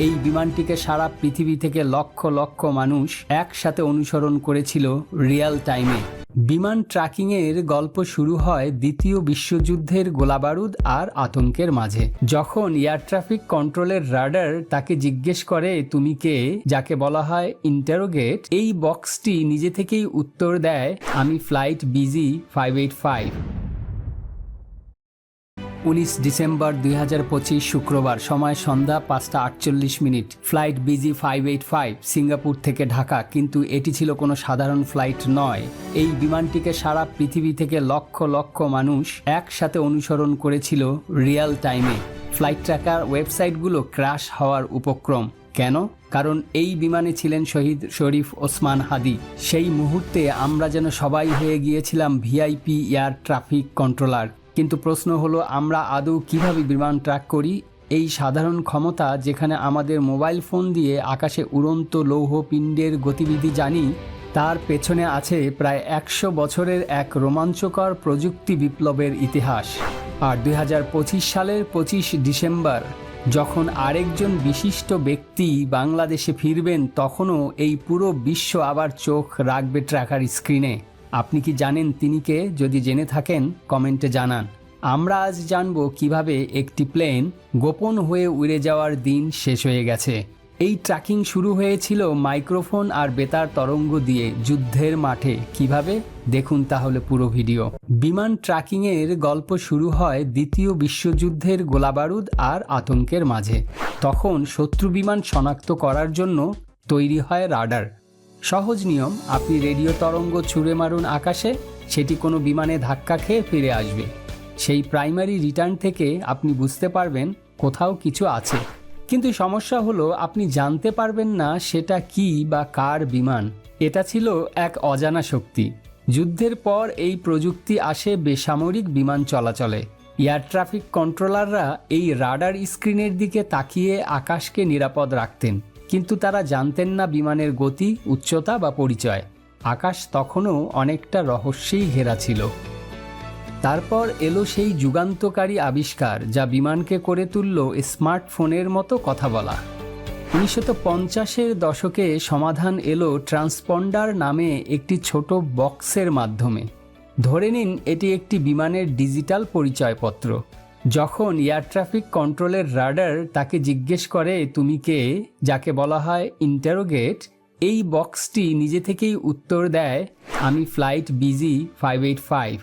এই বিমানটিকে সারা পৃথিবী থেকে লক্ষ লক্ষ মানুষ একসাথে অনুসরণ করেছিল রিয়েল টাইমে। বিমান ট্র্যাকিংয়ের গল্প শুরু হয় দ্বিতীয় বিশ্বযুদ্ধের গোলাবারুদ আর আতঙ্কের মাঝে। যখন এয়ার ট্রাফিক কন্ট্রোলের রাডার তাকে জিজ্ঞেস করে তুমি কে, যাকে বলা হয় ইন্টারোগেট, এই বক্সটি নিজে থেকেই উত্তর দেয় আমি ফ্লাইট বিজি 585। 19 ডিসেম্বর 2025 শুক্রবার, সময় সন্ধ্যা 5:48। ফ্লাইট বিজি 585 সিঙ্গাপুর থেকে ঢাকা। কিন্তু এটি ছিল কোনো সাধারণ ফ্লাইট নয়। এই বিমানটিকে সারা পৃথিবী থেকে লক্ষ লক্ষ মানুষ একসাথে অনুসরণ করেছিল রিয়েল টাইমে। ফ্লাইট ট্র্যাকার ওয়েবসাইটগুলো ক্র্যাশ হওয়ার উপক্রম। কেন? কারণ এই বিমানে ছিলেন শহীদ শরীফ ওসমান হাদি। সেই মুহূর্তে আমরা যেন সবাই হয়ে গিয়েছিলাম ভিআইপি এয়ার ট্রাফিক কন্ট্রোলার। কিন্তু প্রশ্ন হলো, আমরা আদৌ কিভাবে বিমান ট্র্যাক করি? এই সাধারণ ক্ষমতা যেখানে আমাদের মোবাইল ফোন দিয়ে আকাশে উড়ন্ত লৌহ পিণ্ডের গতিবিধি জানি, তার পেছনে আছে প্রায় 100 বছরের এক রোমাঞ্চকর প্রযুক্তি বিপ্লবের ইতিহাস। আর 2025 সালের 25 ডিসেম্বর যখন আরেকজন বিশিষ্ট ব্যক্তি বাংলাদেশে ফিরবেন, তখনও এই পুরো বিশ্ব আবার চোখ রাখবে ট্র্যাকার স্ক্রিনে। আপনি কি জানেন তিনি কে? যদি জেনে থাকেন কমেন্টে জানান। আমরা আজ জানব কিভাবে একটি প্লেন গোপন হয়ে উড়ে যাওয়ার দিন শেষ হয়ে গেছে। এই ট্র্যাকিং শুরু হয়েছিল মাইক্রোফোন আর বেতার তরঙ্গ দিয়ে যুদ্ধের মাঠে। কিভাবে? দেখুন তাহলে পুরো ভিডিও। বিমান ট্র্যাকিংয়ের গল্প শুরু হয় দ্বিতীয় বিশ্বযুদ্ধের গোলাবারুদ আর আতঙ্কের মাঝে। তখন শত্রু বিমান শনাক্ত করার জন্য তৈরি হয় রাডার। সহজ নিয়ম, আপনি রেডিও তরঙ্গ ছুঁড়ে মারুন আকাশে, সেটি কোনো বিমানে ধাক্কা খেয়ে ফিরে আসবে। সেই প্রাইমারি রিটার্ন থেকে আপনি বুঝতে পারবেন কোথাও কিছু আছে। কিন্তু সমস্যা হলো আপনি জানতে পারবেন না সেটা কি বা কার বিমান। এটা ছিল এক অজানা শক্তি। যুদ্ধের পর এই প্রযুক্তি আসে বেসামরিক বিমান চলাচলে। এয়ার ট্রাফিক কন্ট্রোলাররা এই রাডার স্ক্রিনের দিকে তাকিয়ে আকাশকে নিরাপদ রাখতেন, কিন্তু তারা জানতেন না বিমানের গতি, উচ্চতা বা পরিচয়। আকাশ তখনও অনেকটা রহস্যেই ঘেরা ছিল। তারপর এলো সেই যুগান্তকারী আবিষ্কার যা বিমানকে করে তুলল স্মার্টফোনের মতো কথা বলা। 1950-এর দশকে সমাধান এলো ট্রান্সপন্ডার নামে একটি ছোট বক্সের মাধ্যমে। ধরে নিন এটি একটি বিমানের ডিজিটাল পরিচয়পত্র। যখন এয়ার ট্রাফিক কন্ট্রোলের রাডার তাকে জিজ্ঞেস করে তুমি কে, যাকে বলা হয় ইন্টারোগেট, এই বক্সটি নিজে থেকেই উত্তর দেয় আমি ফ্লাইট বিজি 585।